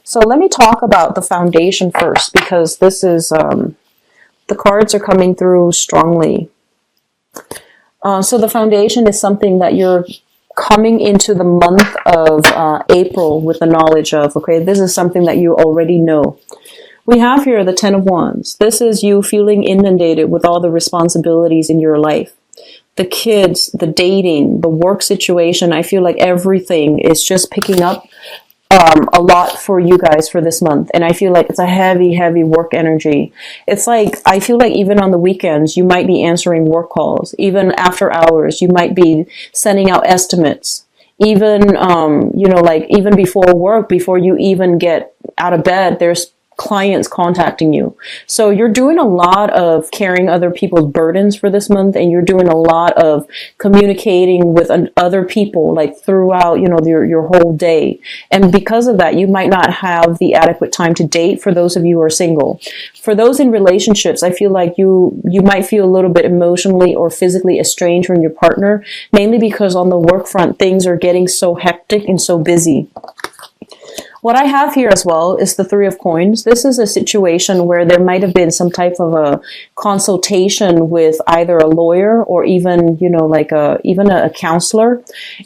So let me talk about the foundation first, because this is, the cards are coming through strongly. So the foundation is something that you're coming into the month of April with the knowledge of, okay, this is something that you already know. We have here the Ten of Wands. This is you feeling inundated with all the responsibilities in your life. The kids, the dating, the work situation. I feel like everything is just picking up a lot for you guys for this month. And I feel like it's a heavy, heavy work energy. It's like, I feel like even on the weekends, you might be answering work calls. Even after hours, you might be sending out estimates. Even, you know, like even before work, before you even get out of bed, there's clients contacting you. So you're doing a lot of carrying other people's burdens for this month, and you're doing a lot of communicating with other people like throughout, you know, your whole day. And because of that, you might not have the adequate time to date for those of you who are single. For those in relationships, I feel like you might feel a little bit emotionally or physically estranged from your partner, mainly because on the work front, things are getting so hectic and so busy. What I have here as well is the Three of Coins. This is a situation where there might have been some type of a consultation with either a lawyer or even, you know, like even a counselor.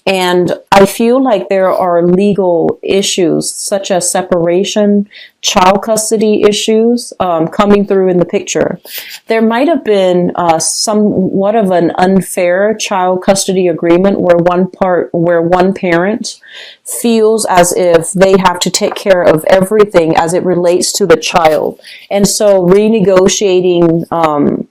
And I feel like there are legal issues such as separation, child custody issues coming through in the picture. There might have been somewhat of an unfair child custody agreement where one parent feels as if they have to take care of everything as it relates to the child. And so renegotiating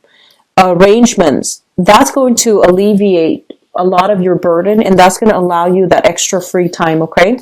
arrangements, that's going to alleviate a lot of your burden, and that's going to allow you that extra free time, okay,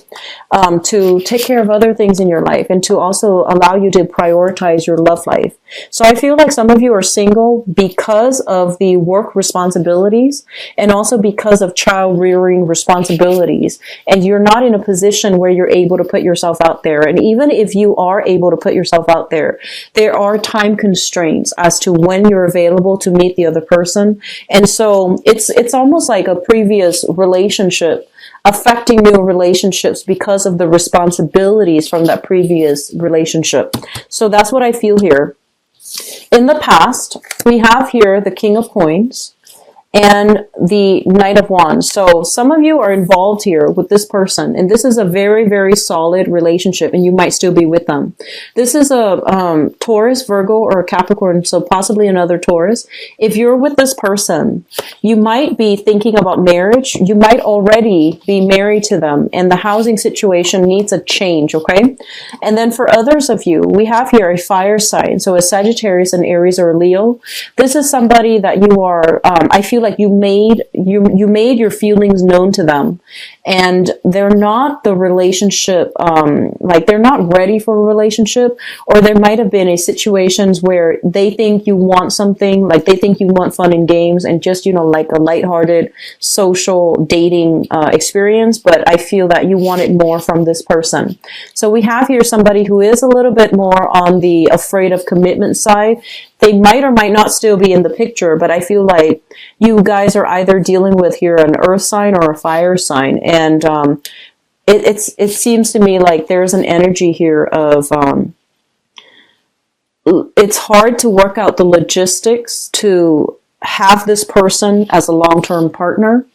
to take care of other things in your life, and to also allow you to prioritize your love life. So I feel like some of you are single because of the work responsibilities, and also because of child rearing responsibilities, and you're not in a position where you're able to put yourself out there. And even if you are able to put yourself out there, there are time constraints as to when you're available to meet the other person. And so it's almost like a previous relationship affecting new relationships because of the responsibilities from that previous relationship. So that's what I feel here. In the past, we have here the King of Coins and the Knight of Wands. So some of you are involved here with this person, and this is a very, very solid relationship, and you might still be with them. This is a Taurus, Virgo, or a Capricorn, so possibly another Taurus. If you're with this person, you might be thinking about marriage. You might already be married to them, and the housing situation needs a change, okay? And then for others of you, we have here a fire sign, so a Sagittarius, an Aries, or a Leo. This is somebody that you are, I feel like you made your feelings known to them, and they're not the relationship, like they're not ready for a relationship, or there might have been a situations where they think you want something, like they think you want fun and games and just, you know, like a lighthearted social dating experience, but I feel that you wanted more from this person. So we have here somebody who is a little bit more on the afraid of commitment side. They might or might not still be in the picture, but I feel like you guys are either dealing with here an earth sign or a fire sign. And it seems to me like there's an energy here of it's hard to work out the logistics to have this person as a long-term partner,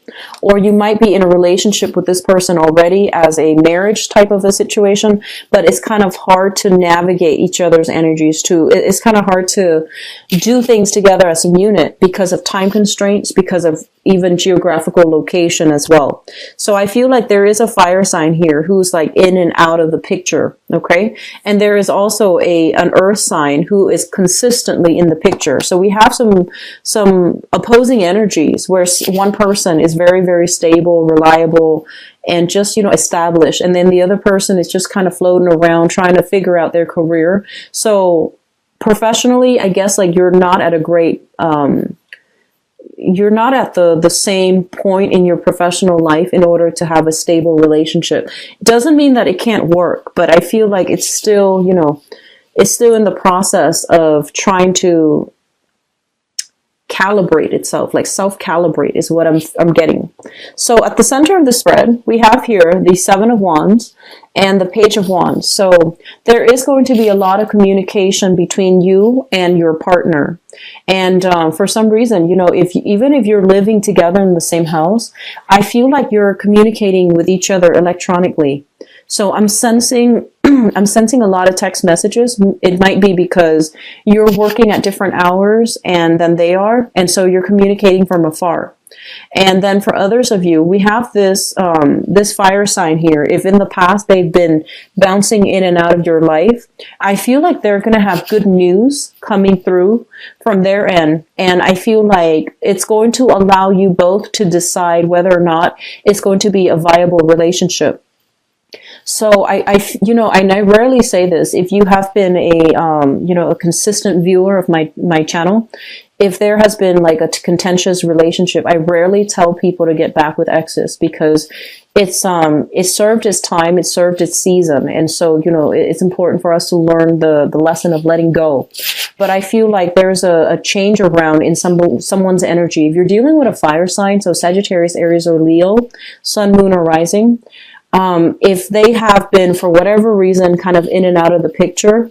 or you might be in a relationship with this person already as a marriage type of a situation, but it's kind of hard to navigate each other's energies too. It's kind of hard to do things together as a unit because of time constraints, because of even geographical location as well. So I feel like there is a fire sign here who's like in and out of the picture, okay? And there is also an earth sign who is consistently in the picture. So we have some opposing energies where one person is very, very stable, reliable, and just, you know, established. And then the other person is just kind of floating around trying to figure out their career. So professionally, I guess like you're not at a great, you're not at the same point in your professional life in order to have a stable relationship. It doesn't mean that it can't work, but I feel like it's still, you know, it's still in the process of trying to calibrate itself, like self-calibrate is what I'm getting. So at the center of the spread, we have here the Seven of Wands and the Page of Wands. So there is going to be a lot of communication between you and your partner. And for some reason, you know, even if you're living together in the same house, I feel like you're communicating with each other electronically. So I'm sensing I'm sensing a lot of text messages. It might be because you're working at different hours and than they are, and so you're communicating from afar. And then for others of you, we have this this fire sign here. If in the past they've been bouncing in and out of your life, I feel like they're going to have good news coming through from their end. And I feel like it's going to allow you both to decide whether or not it's going to be a viable relationship. So you know, and I rarely say this. If you have been you know, a consistent viewer of my channel, if there has been like a contentious relationship, I rarely tell people to get back with exes because it served its time, it served its season, and so you know it's important for us to learn the lesson of letting go. But I feel like there's a change around in someone's energy. If you're dealing with a fire sign, so Sagittarius, Aries, or Leo, Sun, Moon, or Rising. If they have been, for whatever reason, kind of in and out of the picture,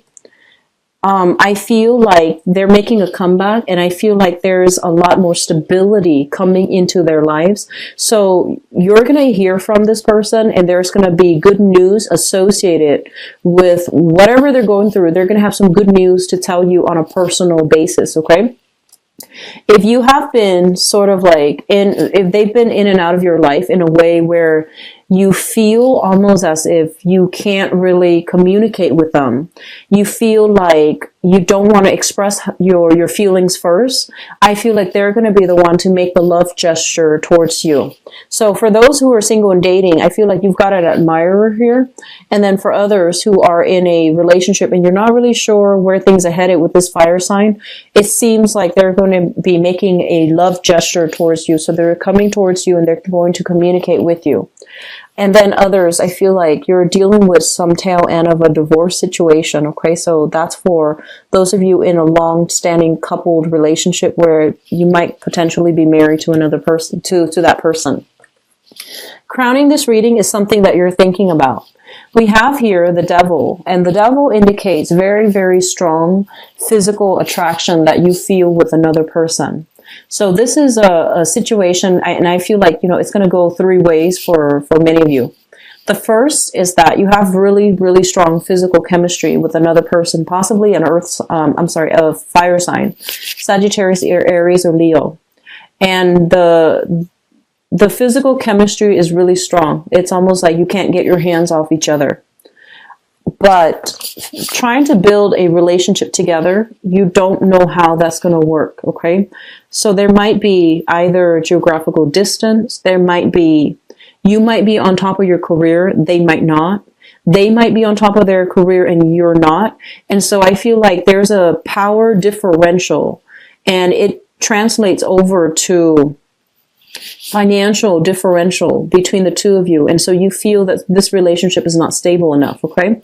I feel like they're making a comeback, and I feel like there's a lot more stability coming into their lives. So you're going to hear from this person, and there's going to be good news associated with whatever they're going through. They're going to have some good news to tell you on a personal basis, okay? If you have been sort of like if they've been in and out of your life in a way where you feel almost as if you can't really communicate with them, you feel like you don't want to express your feelings first, I feel like they're going to be the one to make the love gesture towards you. So for those who are single and dating, I feel like you've got an admirer here. And then for others who are in a relationship and you're not really sure where things are headed with this fire sign, it seems like they're going to be making a love gesture towards you. So they're coming towards you and they're going to communicate with you. And then others, I feel like you're dealing with some tail end of a divorce situation, okay? So that's for those of you in a long-standing coupled relationship where you might potentially be married to another person, to that person. Crowning this reading is something that you're thinking about. We have here the devil, and the devil indicates very, very strong physical attraction that you feel with another person. So this is a situation, and I feel like, you know, it's going to go three ways for many of you. The first is that you have really, really strong physical chemistry with another person, possibly an a fire sign, Sagittarius, Aries, or Leo. And the physical chemistry is really strong. It's almost like you can't get your hands off each other. But trying to build a relationship together, you don't know how that's going to work, okay? So there might be either geographical distance, you might be on top of your career, they might not. They might be on top of their career and you're not. And so I feel like there's a power differential, and it translates over to financial differential between the two of you. And so you feel that this relationship is not stable enough, okay?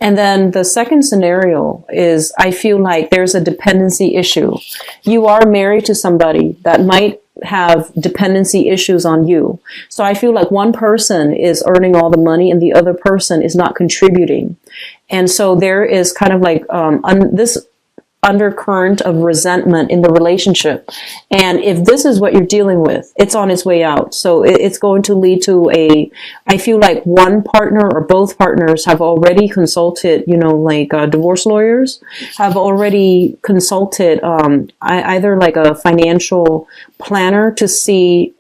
And then the second scenario is, I feel like there's a dependency issue. You are married to somebody that might have dependency issues on you. So I feel like one person is earning all the money and the other person is not contributing. And so there is kind of like this undercurrent of resentment in the relationship. And if this is what you're dealing with, it's on its way out. So it's going to lead to I feel like one partner or both partners have already consulted, you know, like divorce lawyers have already consulted either like a financial planner to see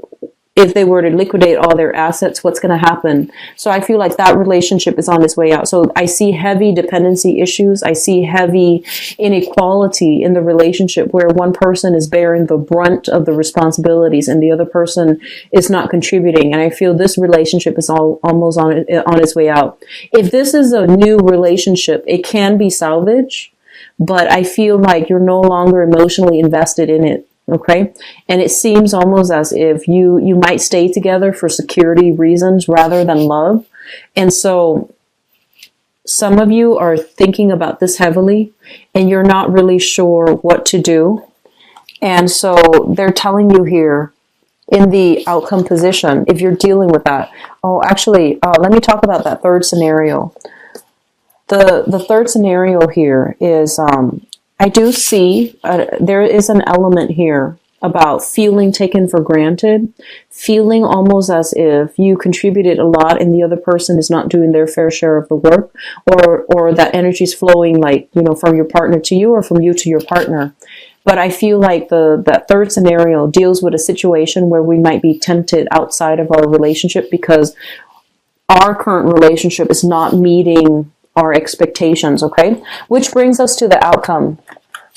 if they were to liquidate all their assets, what's going to happen. So I feel like that relationship is on its way out. So I see heavy dependency issues. I see heavy inequality in the relationship where one person is bearing the brunt of the responsibilities and the other person is not contributing. And I feel this relationship is almost on its way out. If this is a new relationship, it can be salvaged, but I feel like you're no longer emotionally invested in it. Okay. And it seems almost as if you might stay together for security reasons rather than love. And so some of you are thinking about this heavily and you're not really sure what to do. And so they're telling you here in the outcome position, if you're dealing with that. Oh, actually, let me talk about that third scenario. The third scenario here is, I do see there is an element here about feeling taken for granted, feeling almost as if you contributed a lot and the other person is not doing their fair share of the work, or that energy is flowing, like, you know, from your partner to you or from you to your partner. But I feel like that third scenario deals with a situation where we might be tempted outside of our relationship because our current relationship is not meeting our expectations, okay? Which brings us to the outcome.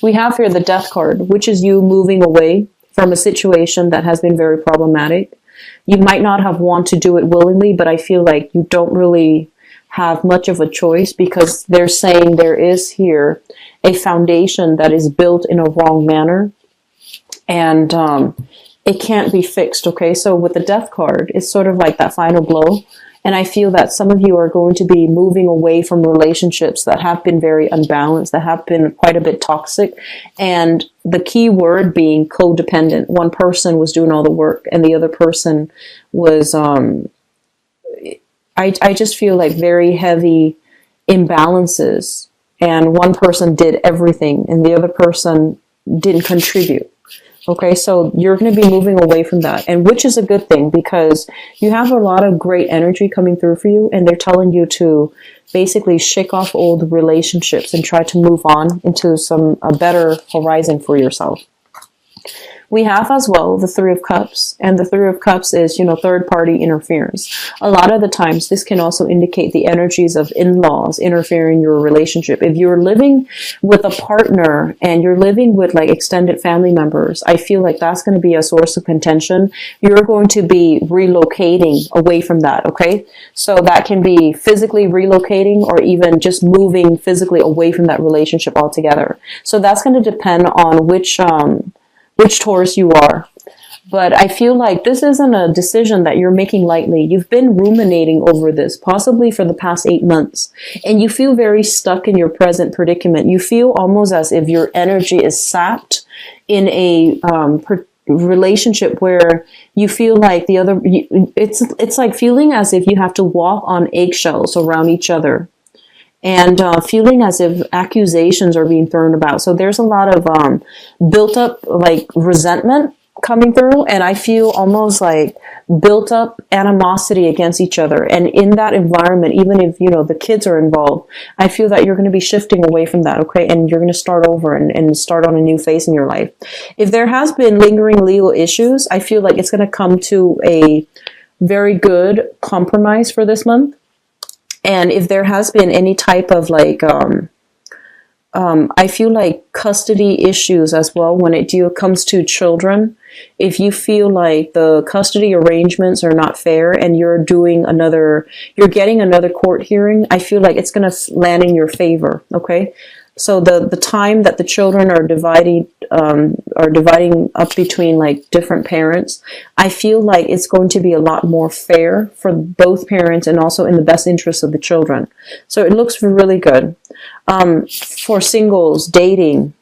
We have here the Death card, which is you moving away from a situation that has been very problematic. You might not have wanted to do it willingly, but I feel like you don't really have much of a choice because they're saying there is here a foundation that is built in a wrong manner, and it can't be fixed, okay? So with the Death card, it's sort of like that final blow. And I feel that some of you are going to be moving away from relationships that have been very unbalanced, that have been quite a bit toxic. And the key word being codependent. One person was doing all the work and the other person was, I just feel like very heavy imbalances. And one person did everything and the other person didn't contribute. Okay, so you're going to be moving away from that, and which is a good thing because you have a lot of great energy coming through for you, and they're telling you to basically shake off old relationships and try to move on into a better horizon for yourself. We have as well the Three of Cups, and the Three of Cups is, you know, third party interference. A lot of the times this can also indicate the energies of in-laws interfering in your relationship. If you're living with a partner and you're living with like extended family members, I feel like that's going to be a source of contention. You're going to be relocating away from that, okay? So that can be physically relocating or even just moving physically away from that relationship altogether. So that's going to depend on which Taurus you are. But I feel like this isn't a decision that you're making lightly. You've been ruminating over this, possibly for the past 8 months, and you feel very stuck in your present predicament. You feel almost as if your energy is sapped in a relationship where you feel like it's like feeling as if you have to walk on eggshells around each other. And feeling as if accusations are being thrown about. So there's a lot of built up like resentment coming through, and I feel almost like built up animosity against each other. And in that environment, even if, you know, the kids are involved, I feel that you're going to be shifting away from that, okay? And you're going to start over and start on a new phase in your life. If there has been lingering legal issues, I feel like it's going to come to a very good compromise for this month. And if there has been any type of like, I feel like custody issues as well when it comes to children. If you feel like the custody arrangements are not fair and you're getting another court hearing, I feel like it's going to land in your favor. Okay. So the time that the children are dividing up between like different parents, I feel like it's going to be a lot more fair for both parents and also in the best interest of the children. So it looks really good. For singles, dating,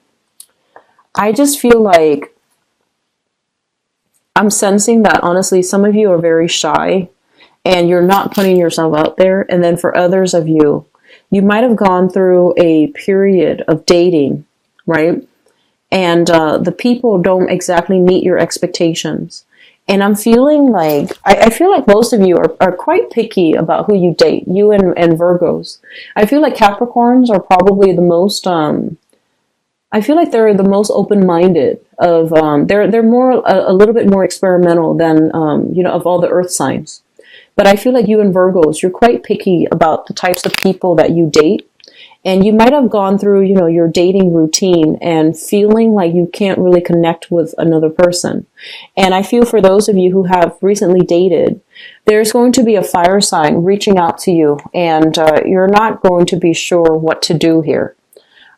I just feel like I'm sensing that honestly some of you are very shy and you're not putting yourself out there. And then for others of you, you might have gone through a period of dating, right? And the people don't exactly meet your expectations. And I'm feeling like, I feel like most of you are quite picky about who you date, you and Virgos. I feel like Capricorns are probably the most, I feel like they're the most open-minded of, they're more, a little bit more experimental than, you know, of all the earth signs. But I feel like you and Virgos, you're quite picky about the types of people that you date. And you might have gone through, you know, your dating routine and feeling like you can't really connect with another person. And I feel for those of you who have recently dated, there's going to be a fire sign reaching out to you and you're not going to be sure what to do here.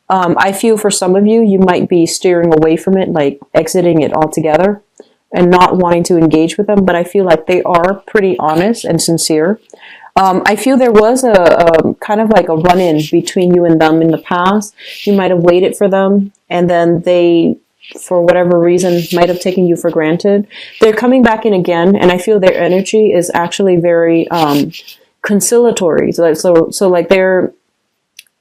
I feel for some of you, you might be steering away from it, like exiting it altogether and not wanting to engage with them, but I feel like they are pretty honest and sincere. I feel there was a kind of like a run-in between you and them in the past. You might have waited for them, and then they for whatever reason, might have taken you for granted. They're coming back in again, and I feel their energy is actually very conciliatory. So like they're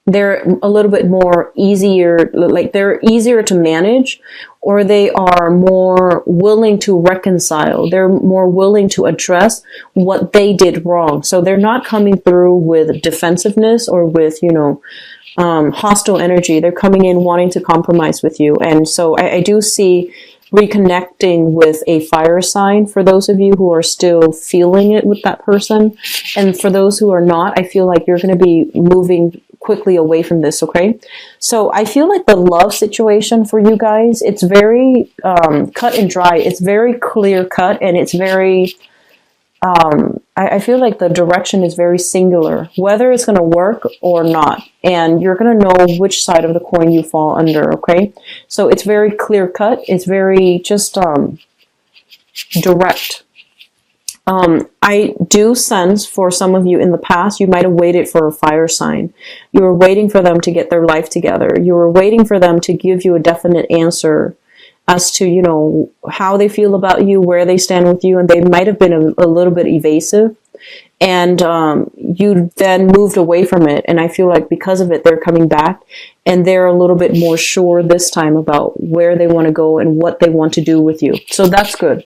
a little bit more easier, like they're easier to manage, or they are more willing to reconcile. They're more willing to address what they did wrong. So they're not coming through with defensiveness or with, hostile energy. They're coming in wanting to compromise with you. And so I do see reconnecting with a fire sign for those of you who are still feeling it with that person. And for those who are not, I feel like you're going to be moving quickly away from this, okay? So I feel like the love situation for you guys, it's very cut and dry. It's very clear cut, and it's very, I feel like the direction is very singular, whether it's going to work or not. And you're going to know which side of the coin you fall under, okay? So it's very clear cut. It's very just direct. I do sense for some of you in the past, you might have waited for a fire sign. You were waiting for them to get their life together. You were waiting for them to give you a definite answer as to, how they feel about you, where they stand with you, and they might have been a little bit evasive. And you then moved away from it. And I feel like because of it, they're coming back, and they're a little bit more sure this time about where they want to go and what they want to do with you. So that's good.